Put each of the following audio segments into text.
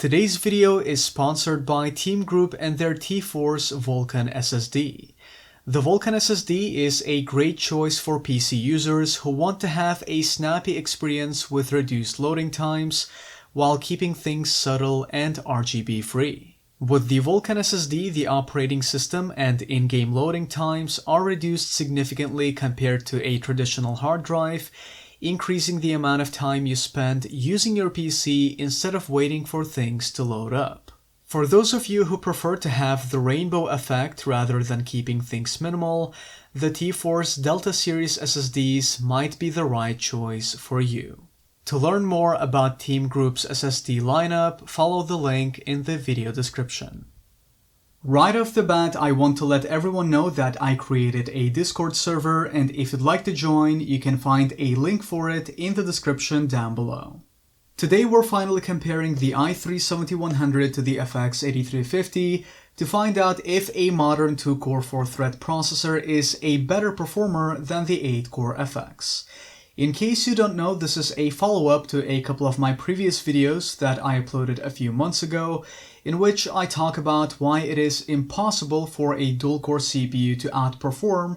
Today's video is sponsored by Team Group and their T-Force Vulcan SSD. The Vulcan SSD is a great choice for PC users who want to have a snappy experience with reduced loading times while keeping things subtle and RGB free. With the Vulcan SSD, the operating system and in-game loading times are reduced significantly compared to a traditional hard drive, increasing the amount of time you spend using your PC instead of waiting for things to load up. For those of you who prefer to have the rainbow effect rather than keeping things minimal, the T-Force Delta series SSDs might be the right choice for you. To learn more about Team Group's SSD lineup, follow the link in the video description. Right off the bat, I want to let everyone know that I created a Discord server, and if you'd like to join, you can find a link for it in the description down below. Today we're finally comparing the i3-7100 to the FX-8350 to find out if a modern 2-core 4-thread processor is a better performer than the 8-core FX. In case you don't know, this is a follow-up to a couple of my previous videos that I uploaded a few months ago, in which I talk about why it is impossible for a dual-core CPU to outperform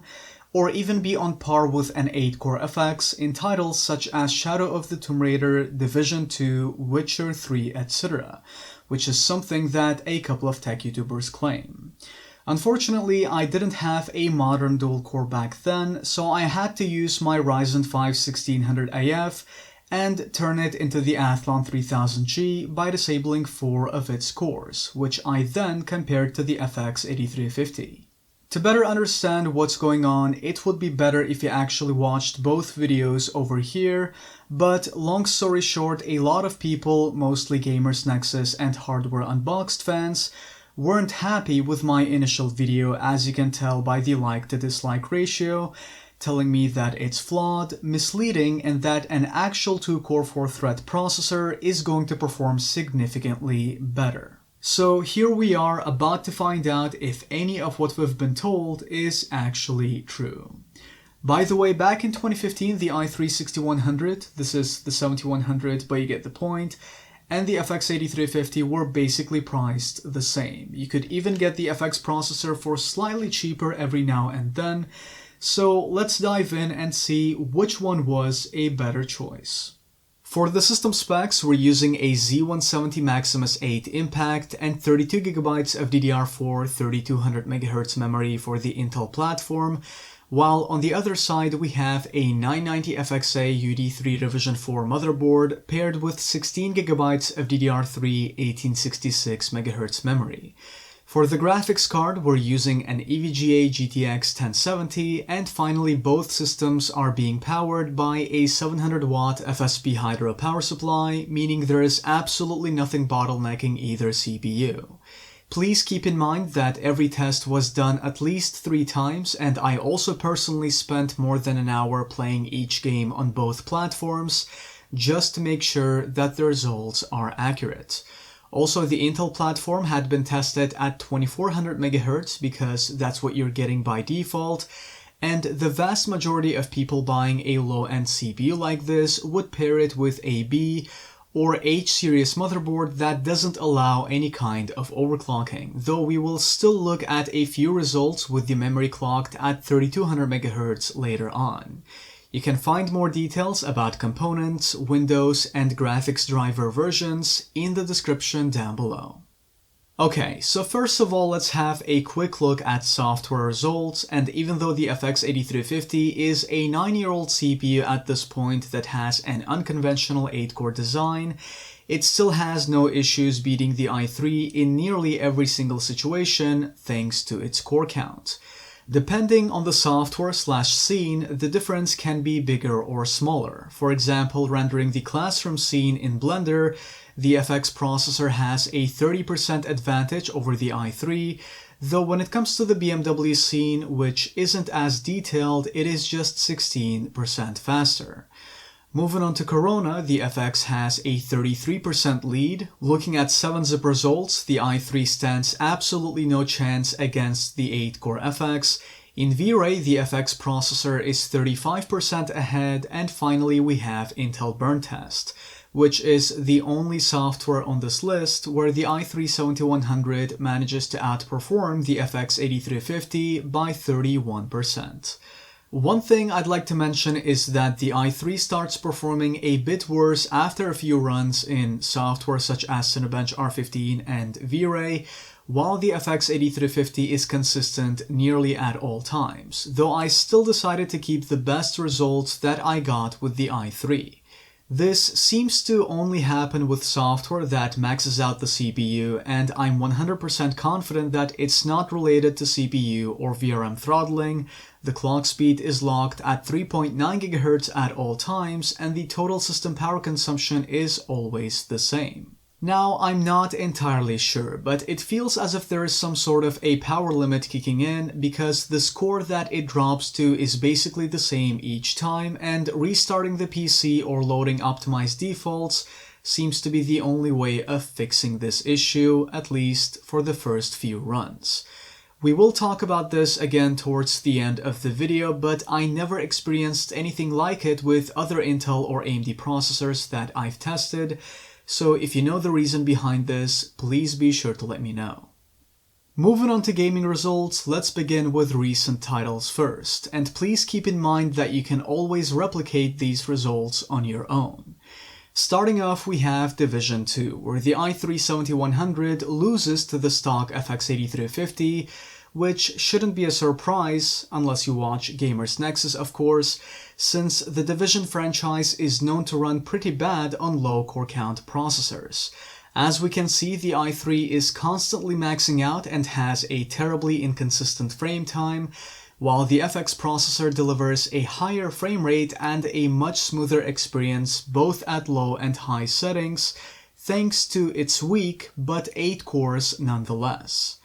or even be on par with an 8-core FX in titles such as Shadow of the Tomb Raider, Division 2, Witcher 3, etc., which is something that a couple of tech YouTubers claim. Unfortunately, I didn't have a modern dual-core back then, so I had to use my Ryzen 5 1600AF and turn it into the Athlon 3000G by disabling 4 of its cores, which I then compared to the FX-8350. To better understand what's going on, it would be better if you actually watched both videos over here, but long story short, a lot of people, mostly Gamers Nexus and Hardware Unboxed fans, weren't happy with my initial video, as you can tell by the like to dislike ratio, telling me that it's flawed, misleading, and that an actual 2-core 4-thread processor is going to perform significantly better. So here we are about to find out if any of what we've been told is actually true. By the way, back in 2015, the i3-6100, this is the 7100, but you get the point, and the FX-8350 were basically priced the same. You could even get the FX processor for slightly cheaper every now and then, so let's dive in and see which one was a better choice. For the system specs, we're using a Z170 Maximus 8 Impact and 32GB of DDR4 3200MHz memory for the Intel platform, while on the other side we have a 990FXA UD3 Revision 4 motherboard paired with 16GB of DDR3 1866MHz memory. For the graphics card, we're using an EVGA GTX 1070, and finally both systems are being powered by a 700-watt FSP Hydro power supply, meaning there is absolutely nothing bottlenecking either CPU. Please keep in mind that every test was done at least 3 times, and I also personally spent more than an hour playing each game on both platforms, just to make sure that the results are accurate. Also, the Intel platform had been tested at 2400MHz because that's what you're getting by default, and the vast majority of people buying a low-end CPU like this would pair it with a B or H-series motherboard that doesn't allow any kind of overclocking, though we will still look at a few results with the memory clocked at 3200MHz later on. You can find more details about components, Windows, and graphics driver versions in the description down below. Okay, so first of all, let's have a quick look at software results, and even though the FX-8350 is a 9-year-old CPU at this point that has an unconventional 8-core design, it still has no issues beating the i3 in nearly every single situation thanks to its core count. Depending on the software/scene, the difference can be bigger or smaller. For example, rendering the classroom scene in Blender, the FX processor has a 30% advantage over the i3, though when it comes to the BMW scene, which isn't as detailed, it is just 16% faster. Moving on to Corona, the FX has a 33% lead. Looking at 7-zip results, the i3 stands absolutely no chance against the 8-core FX. In V-Ray, the FX processor is 35% ahead, and finally we have Intel burn test. which is the only software on this list where the i3-7100 manages to outperform the FX-8350 by 31%. One thing I'd like to mention is that the i3 starts performing a bit worse after a few runs in software such as Cinebench R15 and V-Ray, while the FX-8350 is consistent nearly at all times, though I still decided to keep the best results that I got with the i3. This seems to only happen with software that maxes out the CPU, and I'm 100% confident that it's not related to CPU or VRM throttling. The clock speed is locked at 3.9 GHz at all times, and the total system power consumption is always the same. Now, I'm not entirely sure, but it feels as if there is some sort of a power limit kicking in because the score that it drops to is basically the same each time, and restarting the PC or loading optimized defaults seems to be the only way of fixing this issue, at least for the first few runs. We will talk about this again towards the end of the video, but I never experienced anything like it with other Intel or AMD processors that I've tested. So if you know the reason behind this, please be sure to let me know. Moving on to gaming results, let's begin with recent titles first, and please keep in mind that you can always replicate these results on your own. Starting off, we have Division 2, where the i3-7100 loses to the stock FX-8350, which shouldn't be a surprise, unless you watch Gamers Nexus of course, since the Division franchise is known to run pretty bad on low core count processors. As we can see, the i3 is constantly maxing out and has a terribly inconsistent frame time, while the FX processor delivers a higher frame rate and a much smoother experience both at low and high settings, thanks to its weak but 8 cores nonetheless.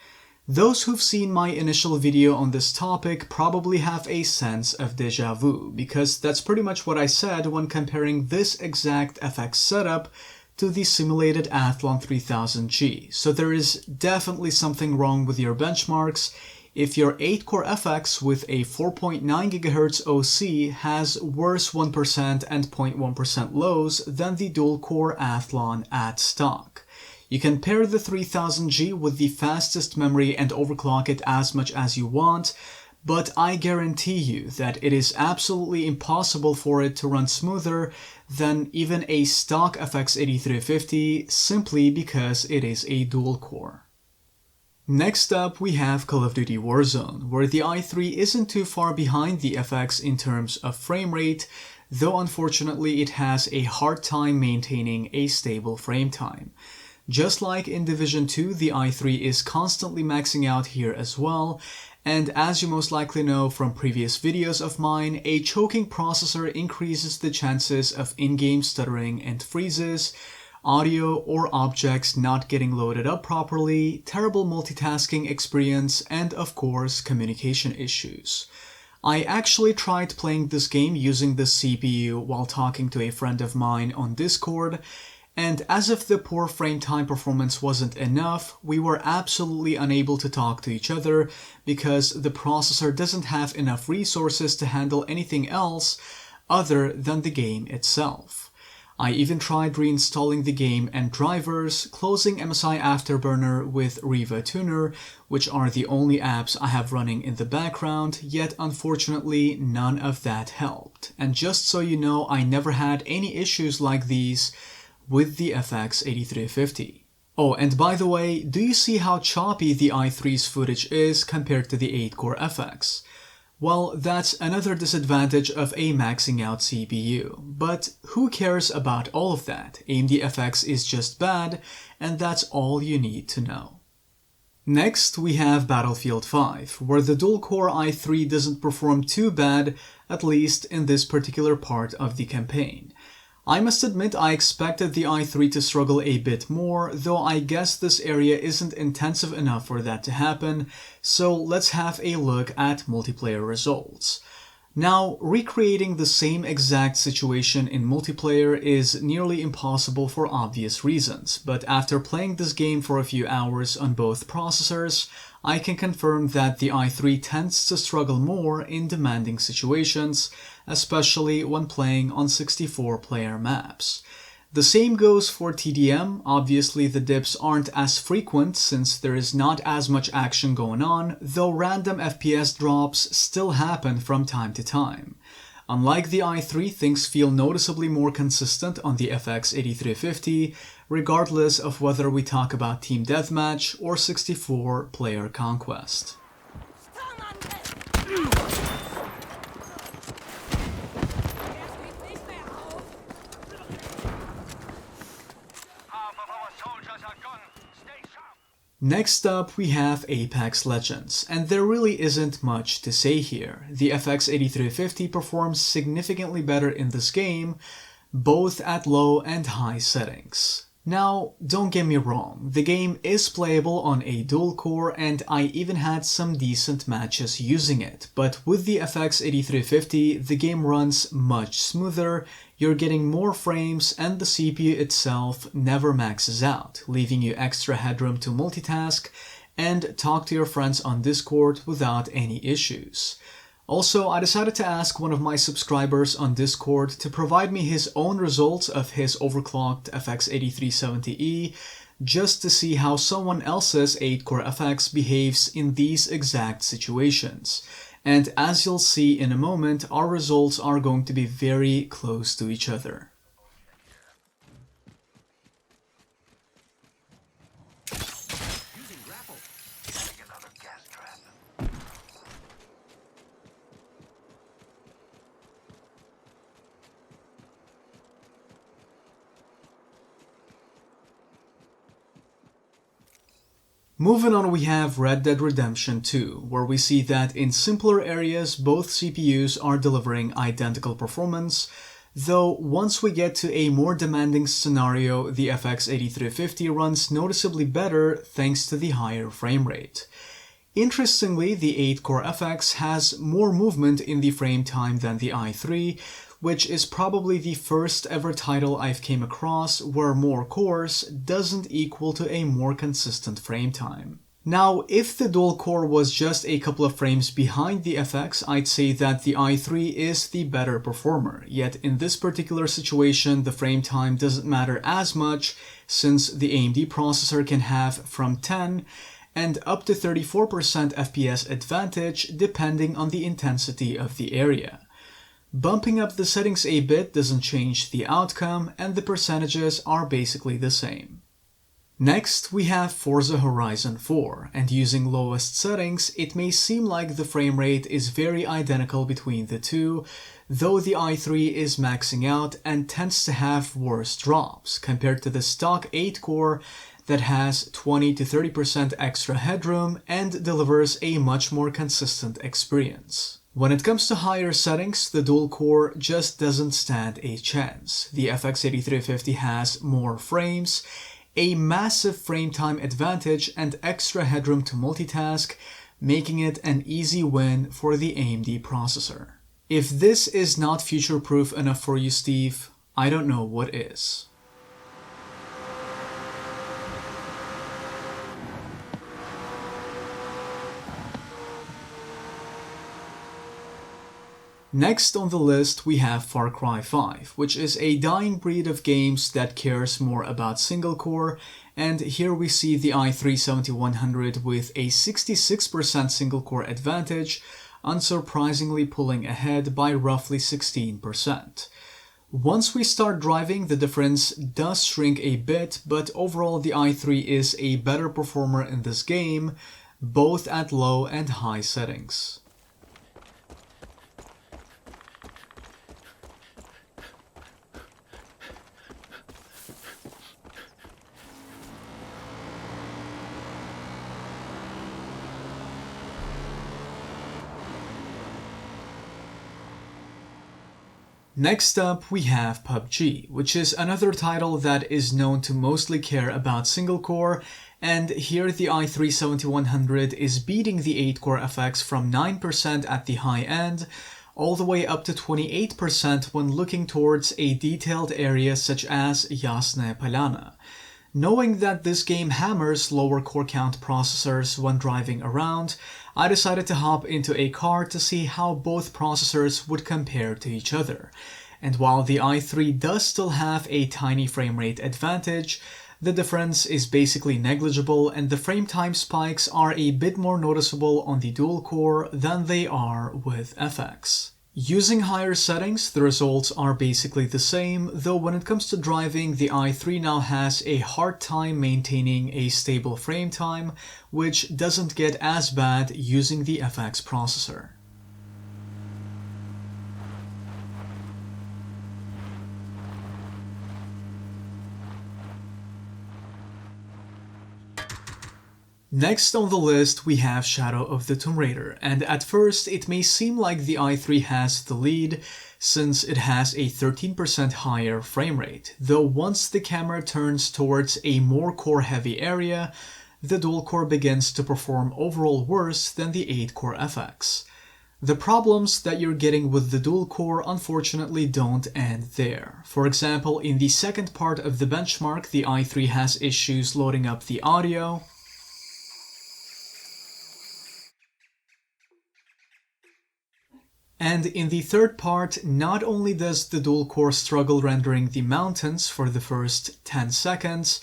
Those who've seen my initial video on this topic probably have a sense of déjà vu, because that's pretty much what I said when comparing this exact FX setup to the simulated Athlon 3000G, so there is definitely something wrong with your benchmarks if your 8-core FX with a 4.9 GHz OC has worse 1% and 0.1% lows than the dual-core Athlon at stock. You can pair the 3000G with the fastest memory and overclock it as much as you want, but I guarantee you that it is absolutely impossible for it to run smoother than even a stock FX-8350 simply because it is a dual-core. Next up, we have Call of Duty Warzone, where the i3 isn't too far behind the FX in terms of frame rate, though unfortunately it has a hard time maintaining a stable frame time. Just like in Division 2, the i3 is constantly maxing out here as well, and as you most likely know from previous videos of mine, a choking processor increases the chances of in-game stuttering and freezes, audio or objects not getting loaded up properly, terrible multitasking experience, and of course communication issues. I actually tried playing this game using the CPU while talking to a friend of mine on Discord, and as if the poor frame time performance wasn't enough, we were absolutely unable to talk to each other because the processor doesn't have enough resources to handle anything else other than the game itself. I even tried reinstalling the game and drivers, closing MSI Afterburner with Riva Tuner, which are the only apps I have running in the background, yet unfortunately none of that helped. And just so you know, I never had any issues like these with the FX-8350. Oh, and by the way, do you see how choppy the i3's footage is compared to the 8-core FX? Well, that's another disadvantage of a maxing out CPU, but who cares about all of that? AMD FX is just bad, and that's all you need to know. Next, we have Battlefield 5, where the dual-core i3 doesn't perform too bad, at least in this particular part of the campaign. I must admit I expected the i3 to struggle a bit more, though I guess this area isn't intensive enough for that to happen, so let's have a look at multiplayer results. Now, recreating the same exact situation in multiplayer is nearly impossible for obvious reasons, but after playing this game for a few hours on both processors, I can confirm that the i3 tends to struggle more in demanding situations, especially when playing on 64-player maps. The same goes for TDM. Obviously the dips aren't as frequent since there is not as much action going on, though random FPS drops still happen from time to time. Unlike the i3, things feel noticeably more consistent on the FX-8350, regardless of whether we talk about Team Deathmatch or 64-player Conquest. Next up, we have Apex Legends, and there really isn't much to say here. The FX-8350 performs significantly better in this game, both at low and high settings. Now, don't get me wrong, the game is playable on a dual core and I even had some decent matches using it, but with the FX-8350 the game runs much smoother, you're getting more frames and the CPU itself never maxes out, leaving you extra headroom to multitask and talk to your friends on Discord without any issues. Also, I decided to ask one of my subscribers on Discord to provide me his own results of his overclocked FX-8370E just to see how someone else's 8-core FX behaves in these exact situations. And as you'll see in a moment, our results are going to be very close to each other. Moving on, we have Red Dead Redemption 2, where we see that in simpler areas both CPUs are delivering identical performance, though once we get to a more demanding scenario, the FX-8350 runs noticeably better thanks to the higher frame rate. Interestingly, the 8-core FX has more movement in the frame time than the i3, which is probably the first ever title I've came across where more cores doesn't equal to a more consistent frame time. Now, if the dual core was just a couple of frames behind the FX, I'd say that the i3 is the better performer, yet in this particular situation the frame time doesn't matter as much since the AMD processor can have from 10 and up to 34% FPS advantage depending on the intensity of the area. Bumping up the settings a bit doesn't change the outcome, and the percentages are basically the same. Next, we have Forza Horizon 4, and using lowest settings, it may seem like the frame rate is very identical between the two, though the i3 is maxing out and tends to have worse drops compared to the stock 8-core that has 20 to 30% extra headroom and delivers a much more consistent experience. When it comes to higher settings, the dual core just doesn't stand a chance. The FX-8350 has more frames, a massive frame time advantage, and extra headroom to multitask, making it an easy win for the AMD processor. If this is not future-proof enough for you, Steve, I don't know what is. Next on the list we have Far Cry 5, which is a dying breed of games that cares more about single core, and here we see the i3-7100 with a 66% single core advantage, unsurprisingly pulling ahead by roughly 16%. Once we start driving, the difference does shrink a bit, but overall the i3 is a better performer in this game, both at low and high settings. Next up, we have PUBG, which is another title that is known to mostly care about single core, and here the i3-7100 is beating the 8-core FX from 9% at the high end, all the way up to 28% when looking towards a detailed area such as Yasna Polana. Knowing that this game hammers lower core count processors when driving around, I decided to hop into a car to see how both processors would compare to each other. And while the i3 does still have a tiny frame rate advantage, the difference is basically negligible and the frame time spikes are a bit more noticeable on the dual-core than they are with FX. Using higher settings, the results are basically the same, though when it comes to driving, the i3 now has a hard time maintaining a stable frame time, which doesn't get as bad using the FX processor. Next on the list we have Shadow of the Tomb Raider, and at first it may seem like the i3 has the lead since it has a 13% higher frame rate, though once the camera turns towards a more core-heavy area, the dual-core begins to perform overall worse than the 8-core FX. The problems that you're getting with the dual-core unfortunately don't end there. For example, in the second part of the benchmark, the i3 has issues loading up the audio, and in the third part, not only does the dual-core struggle rendering the mountains for the first 10 seconds,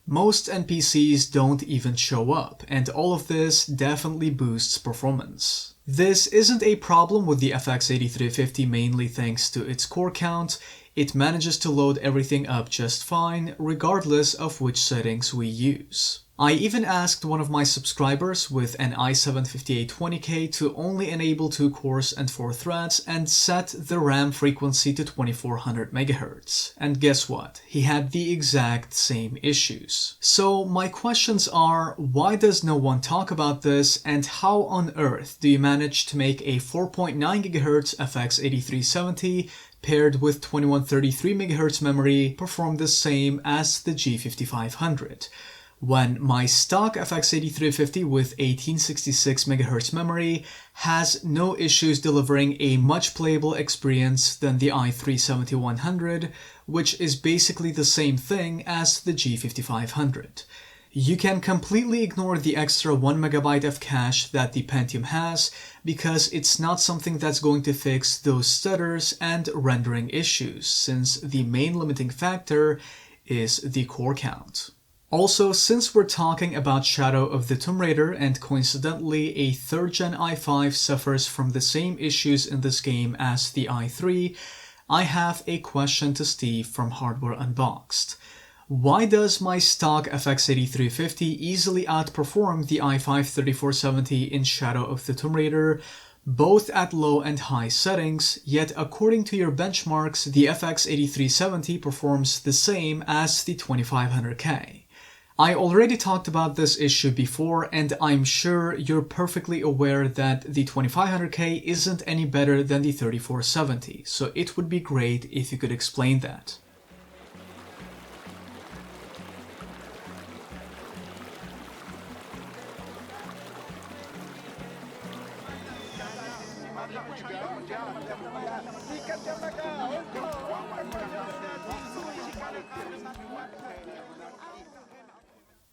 most NPCs don't even show up, and all of this definitely boosts performance. This isn't a problem with the FX-8350 mainly thanks to its core count. It manages to load everything up just fine, regardless of which settings we use. I even asked one of my subscribers with an i7-5820K to only enable 2 cores and 4 threads and set the RAM frequency to 2400 MHz. And guess what? He had the exact same issues. So my questions are, why does no one talk about this, and how on earth do you manage to make a 4.9 GHz FX-8370 paired with 2133 MHz memory perform the same as the G5500? When my stock FX-8350 with 1866 MHz memory has no issues delivering a much playable experience than the i3-7100, which is basically the same thing as the G5500. You can completely ignore the extra 1 MB of cache that the Pentium has because it's not something that's going to fix those stutters and rendering issues, since the main limiting factor is the core count. Also, since we're talking about Shadow of the Tomb Raider and coincidentally a 3rd gen i5 suffers from the same issues in this game as the i3, I have a question to Steve from Hardware Unboxed. Why does my stock FX-8350 easily outperform the i5-3470 in Shadow of the Tomb Raider, both at low and high settings, yet according to your benchmarks, the FX-8370 performs the same as the 2500K? I already talked about this issue before, and I'm sure you're perfectly aware that the 2500K isn't any better than the 3470, so it would be great if you could explain that.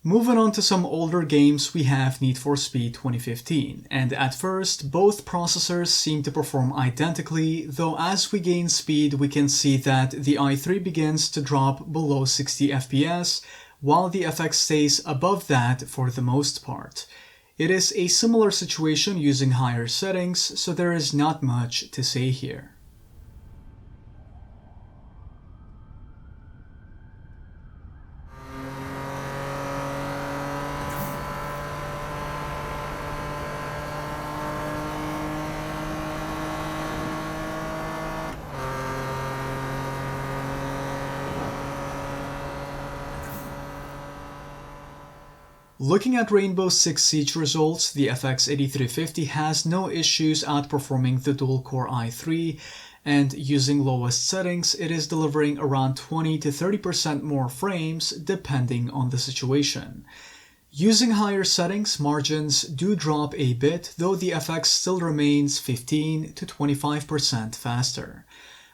Moving on to some older games, we have Need for Speed 2015, and at first both processors seem to perform identically, though as we gain speed we can see that the i3 begins to drop below 60 FPS, while the FX stays above that for the most part. It is a similar situation using higher settings, so there is not much to say here. Looking at Rainbow Six Siege results, the FX-8350 has no issues outperforming the dual-core i3, and using lowest settings, it is delivering around 20 to 30% more frames depending on the situation. Using higher settings, margins do drop a bit, though the FX still remains 15 to 25% faster.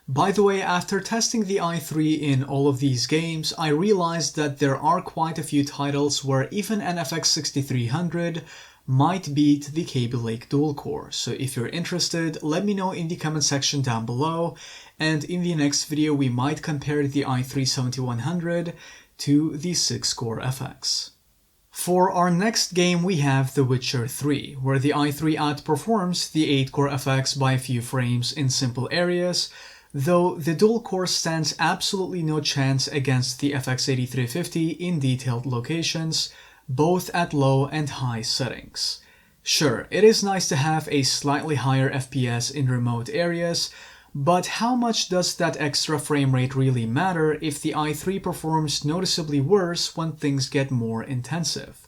By the way, after testing the i3 in all of these games, I realized that there are quite a few titles where even an FX-6300 might beat the Kaby Lake dual-core. So if you're interested, let me know in the comment section down below, and in the next video we might compare the i3-7100 to the 6-core FX. For our next game we have The Witcher 3, where the i3 outperforms the 8-core FX by a few frames in simple areas, though the dual-core stands absolutely no chance against the FX-8350 in detailed locations, both at low and high settings. Sure, it is nice to have a slightly higher FPS in remote areas, but how much does that extra frame rate really matter if the i3 performs noticeably worse when things get more intensive?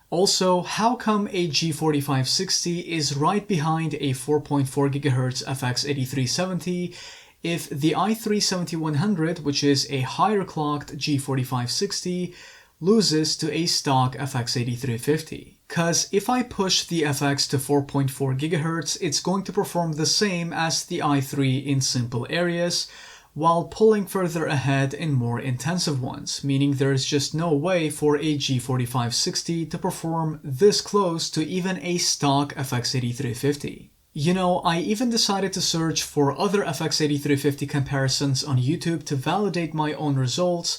Also, how come a G4560 is right behind a 4.4 GHz FX-8350 if the i3-7100, which is a higher clocked G4560, loses to a stock FX-8350? Cause if I push the FX to 4.4 GHz, it's going to perform the same as the i3 in simple areas, while pulling further ahead in more intensive ones, meaning there's just no way for a G4560 to perform this close to even a stock FX-8350. You know, I even decided to search for other FX-8350 comparisons on YouTube to validate my own results,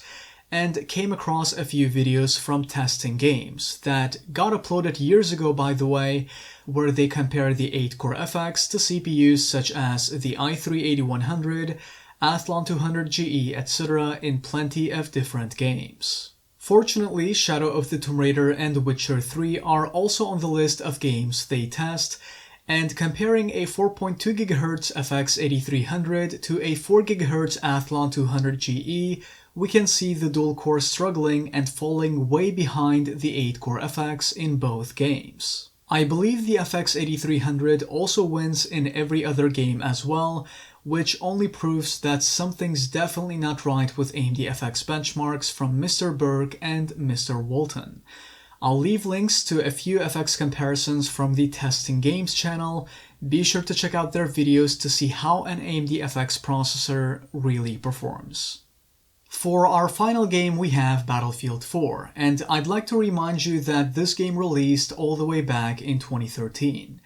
and came across a few videos from Testing Games that got uploaded years ago, by the way, where they compare the 8-core FX to CPUs such as the i3-8100, Athlon 200GE, etc. in plenty of different games. Fortunately, Shadow of the Tomb Raider and The Witcher 3 are also on the list of games they test, and comparing a 4.2 GHz FX-8300 to a 4 GHz Athlon 200GE, we can see the dual-core struggling and falling way behind the 8-core FX in both games. I believe the FX-8300 also wins in every other game as well, which only proves that something's definitely not right with AMD FX benchmarks from Mr. Burke and Mr. Walton. I'll leave links to a few FX comparisons from the Testing Games channel. Be sure to check out their videos to see how an AMD FX processor really performs. For our final game we have Battlefield 4, and I'd like to remind you that this game released all the way back in 2013.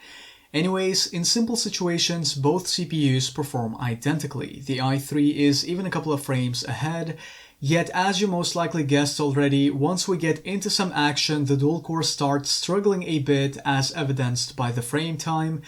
Anyways, in simple situations, both CPUs perform identically. The i3 is even a couple of frames ahead, yet as you most likely guessed already, once we get into some action, the dual-core starts struggling a bit as evidenced by the frame time,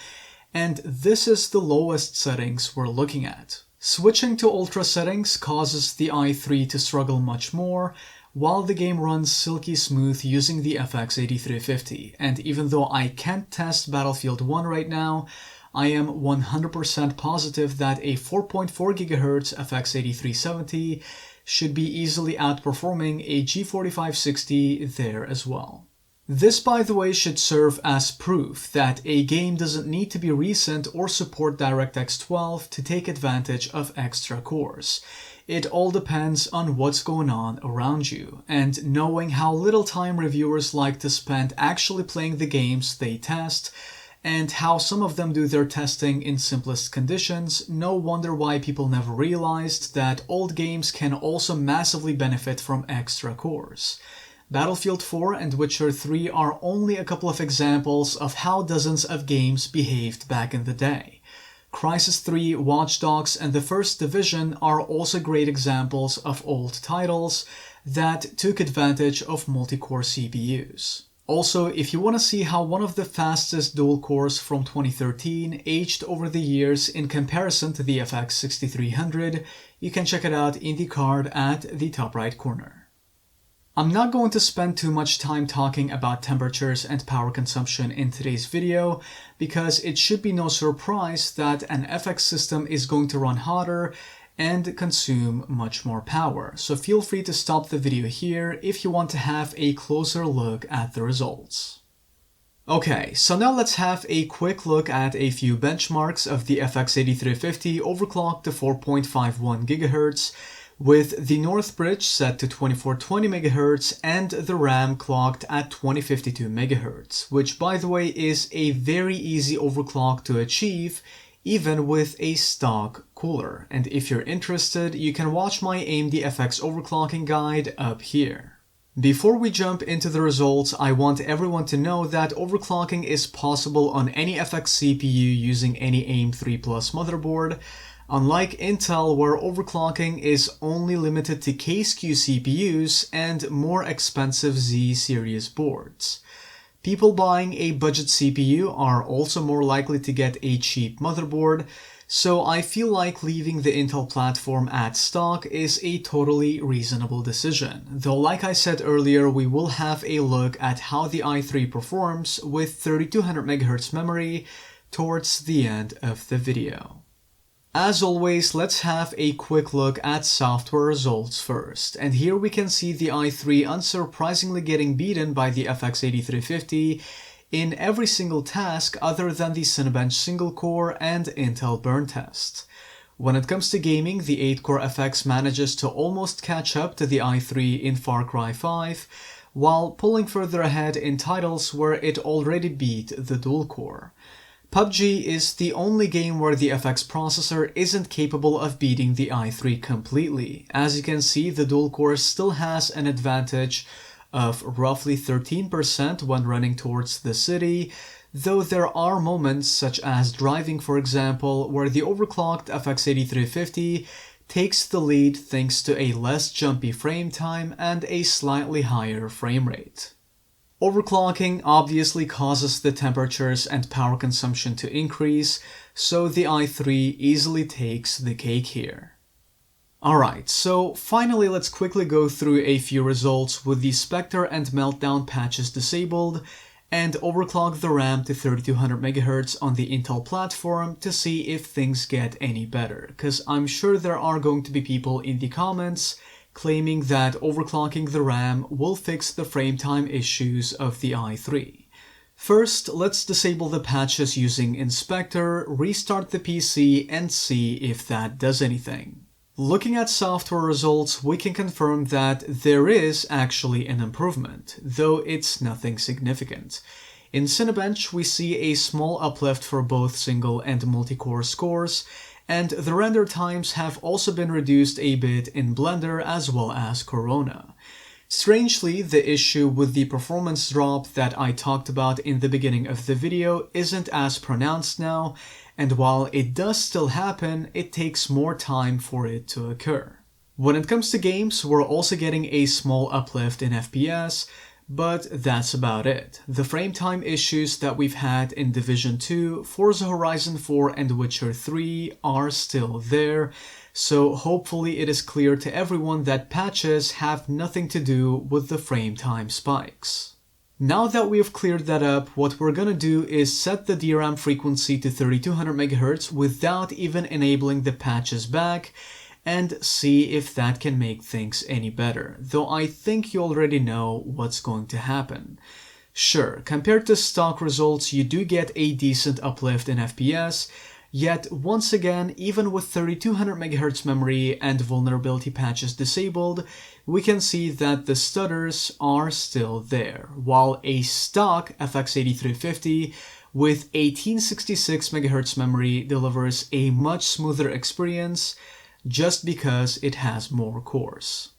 and this is the lowest settings we're looking at. Switching to ultra settings causes the i3 to struggle much more, while the game runs silky smooth using the FX-8350, and even though I can't test Battlefield 1 right now, I am 100% positive that a 4.4 GHz FX-8370 should be easily outperforming a G4560 there as well. This, by the way, should serve as proof that a game doesn't need to be recent or support DirectX 12 to take advantage of extra cores. It all depends on what's going on around you, and knowing how little time reviewers like to spend actually playing the games they test, and how some of them do their testing in simplest conditions, no wonder why people never realized that old games can also massively benefit from extra cores. Battlefield 4 and Witcher 3 are only a couple of examples of how dozens of games behaved back in the day. Crysis 3, Watch Dogs, and The First Division are also great examples of old titles that took advantage of multi-core CPUs. Also, if you want to see how one of the fastest dual cores from 2013 aged over the years in comparison to the FX-6300, you can check it out in the card at the top right corner. I'm not going to spend too much time talking about temperatures and power consumption in today's video, because it should be no surprise that an FX system is going to run hotter and consume much more power. So feel free to stop the video here if you want to have a closer look at the results. Okay, so now let's have a quick look at a few benchmarks of the FX-8350 overclocked to 4.51 GHz, with the North Bridge set to 2420 MHz and the RAM clocked at 2052 MHz, which by the way is a very easy overclock to achieve even with a stock cooler. And if you're interested, you can watch my AMD FX overclocking guide up here. Before we jump into the results, I want everyone to know that overclocking is possible on any FX CPU using any AM3 Plus motherboard, unlike Intel where overclocking is only limited to K-SKU CPUs and more expensive Z series boards. People buying a budget CPU are also more likely to get a cheap motherboard, so I feel like leaving the Intel platform at stock is a totally reasonable decision. Though like I said earlier, we will have a look at how the i3 performs with 3200 MHz memory towards the end of the video. As always, let's have a quick look at software results first. And here we can see the i3 unsurprisingly getting beaten by the FX-8350 in every single task other than the Cinebench single core and Intel burn test. When it comes to gaming, the 8-core FX manages to almost catch up to the i3 in Far Cry 5, while pulling further ahead in titles where it already beat the dual-core. PUBG is the only game where the FX processor isn't capable of beating the i3 completely. As you can see, the dual-core still has an advantage of roughly 13% when running towards the city, though there are moments such as driving for example, where the overclocked FX-8350 takes the lead thanks to a less jumpy frame time and a slightly higher frame rate. Overclocking obviously causes the temperatures and power consumption to increase, so the i3 easily takes the cake here. Alright, so finally let's quickly go through a few results with the Spectre and Meltdown patches disabled and overclock the RAM to 3200 MHz on the Intel platform to see if things get any better, because I'm sure there are going to be people in the comments claiming that overclocking the RAM will fix the frame time issues of the i3. First, let's disable the patches using Inspector, restart the PC and see if that does anything. Looking at software results, we can confirm that there is actually an improvement, though it's nothing significant. In Cinebench, we see a small uplift for both single and multi-core scores, and the render times have also been reduced a bit in Blender as well as Corona. Strangely, the issue with the performance drop that I talked about in the beginning of the video isn't as pronounced now, and while it does still happen, it takes more time for it to occur. When it comes to games, we're also getting a small uplift in FPS, but that's about it. The frame time issues that we've had in Division 2, Forza Horizon 4 and Witcher 3 are still there, so hopefully it is clear to everyone that patches have nothing to do with the frame time spikes. Now that we have cleared that up, what we're gonna do is set the DRAM frequency to 3200 MHz without even enabling the patches back and see if that can make things any better, though I think you already know what's going to happen. Sure, compared to stock results, you do get a decent uplift in FPS, yet once again, even with 3200 MHz memory and vulnerability patches disabled, we can see that the stutters are still there, while a stock FX-8350 with 1866 MHz memory delivers a much smoother experience just because it has more cores.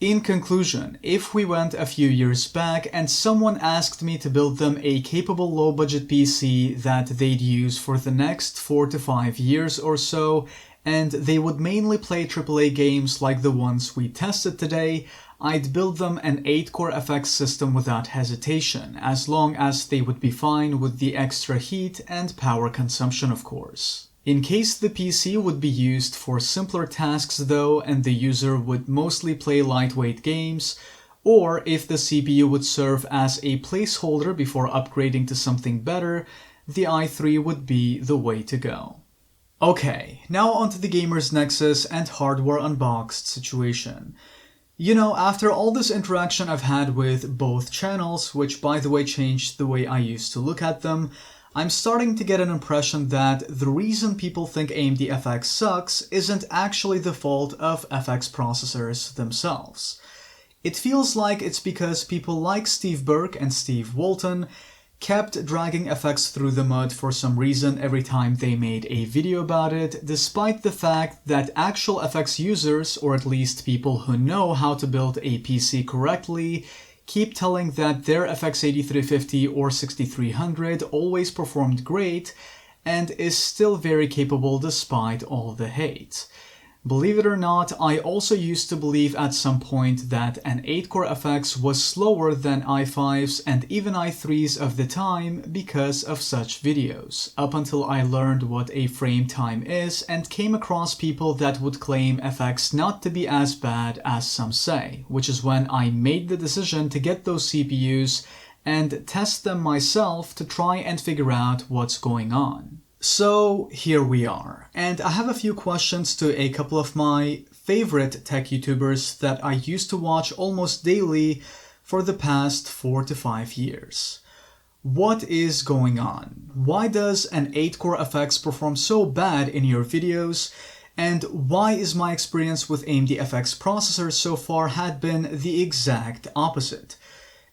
In conclusion, if we went a few years back and someone asked me to build them a capable low-budget PC that they'd use for the next 4 to 5 years or so, and they would mainly play AAA games like the ones we tested today, I'd build them an 8-core FX system without hesitation, as long as they would be fine with the extra heat and power consumption, of course. In case the PC would be used for simpler tasks though, and the user would mostly play lightweight games, or if the CPU would serve as a placeholder before upgrading to something better, the i3 would be the way to go. Okay, now onto the Gamers Nexus and hardware unboxed situation. You know, after all this interaction I've had with both channels, which by the way changed the way I used to look at them, I'm starting to get an impression that the reason people think AMD FX sucks isn't actually the fault of FX processors themselves. It feels like it's because people like Steve Burke and Steve Walton kept dragging FX through the mud for some reason every time they made a video about it, despite the fact that actual FX users, or at least people who know how to build a PC correctly, keep telling that their FX-8350 or 6300 always performed great and is still very capable despite all the hate. Believe it or not, I also used to believe at some point that an 8-core FX was slower than i5s and even i3s of the time because of such videos, up until I learned what a frame time is and came across people that would claim FX not to be as bad as some say, which is when I made the decision to get those CPUs and test them myself to try and figure out what's going on. So here we are, and I have a few questions to a couple of my favorite tech YouTubers that I used to watch almost daily for the past 4 to 5 years. What is going on? Why does an 8-core FX perform so bad in your videos? And why is my experience with AMD FX processors so far had been the exact opposite?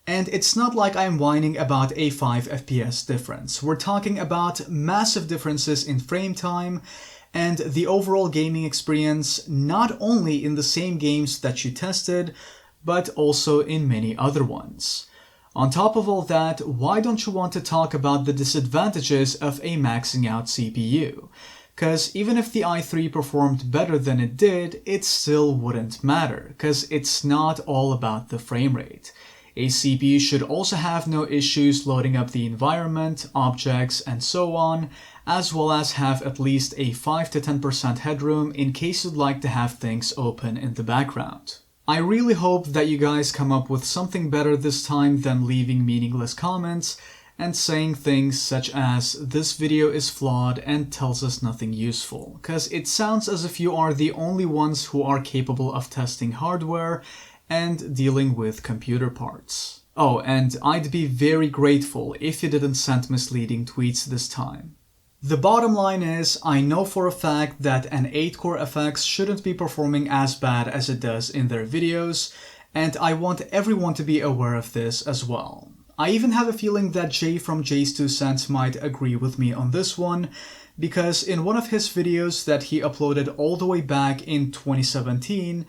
And it's not like I'm whining about a 5 FPS difference. We're talking about massive differences in frame time and the overall gaming experience, not only in the same games that you tested, but also in many other ones. On top of all that, why don't you want to talk about the disadvantages of a maxing out CPU? Because even if the i3 performed better than it did, it still wouldn't matter, because it's not all about the frame rate. A CPU should also have no issues loading up the environment, objects, and so on, as well as have at least a 5 to 10% headroom in case you'd like to have things open in the background. I really hope that you guys come up with something better this time than leaving meaningless comments and saying things such as "this video is flawed and tells us nothing useful," because it sounds as if you are the only ones who are capable of testing hardware and dealing with computer parts. Oh, and I'd be very grateful if you didn't send misleading tweets this time. The bottom line is, I know for a fact that an 8-core FX shouldn't be performing as bad as it does in their videos, and I want everyone to be aware of this as well. I even have a feeling that Jay from Jay's 2 Cents might agree with me on this one, because in one of his videos that he uploaded all the way back in 2017,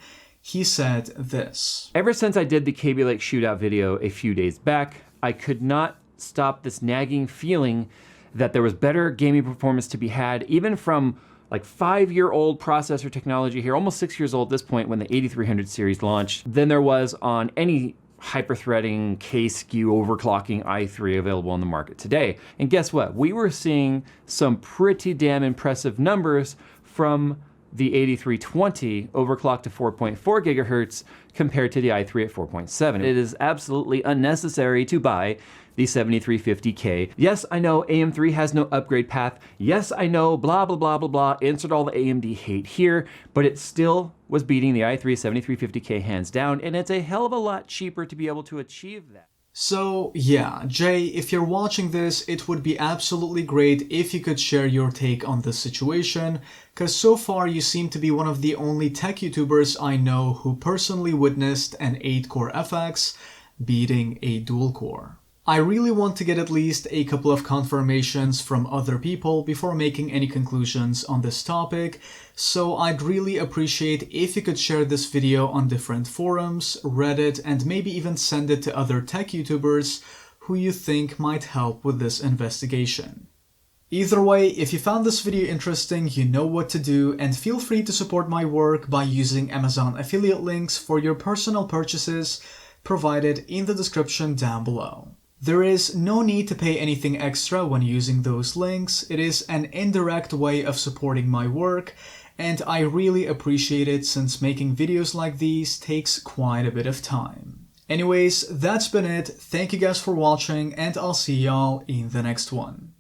he said this. Ever since I did the Kaby Lake shootout video a few days back, I could not stop this nagging feeling that there was better gaming performance to be had, even from like 5-year-old processor technology here, almost 6 years old at this point when the 8300 series launched, than there was on any hyper-threading, K-SKU, overclocking i3 available on the market today. And guess what? We were seeing some pretty damn impressive numbers from the 8320 overclocked to 4.4 gigahertz compared to the i3 at 4.7. It is absolutely unnecessary to buy the 7350K. Yes, I know AM3 has no upgrade path. Yes, I know blah, blah, blah, blah, blah. Insert all the AMD hate here, but it still was beating the i3 7350K hands down, and it's a hell of a lot cheaper to be able to achieve that. So yeah, Jay, if you're watching this, it would be absolutely great if you could share your take on this situation, because so far you seem to be one of the only tech YouTubers I know who personally witnessed an 8-core FX beating a dual-core. I really want to get at least a couple of confirmations from other people before making any conclusions on this topic, so I'd really appreciate if you could share this video on different forums, Reddit, and maybe even send it to other tech YouTubers who you think might help with this investigation. Either way, if you found this video interesting, you know what to do, and feel free to support my work by using Amazon affiliate links for your personal purchases provided in the description down below. There is no need to pay anything extra when using those links. It is an indirect way of supporting my work, and I really appreciate it since making videos like these takes quite a bit of time. Anyways, that's been it. Thank you guys for watching, and I'll see y'all in the next one.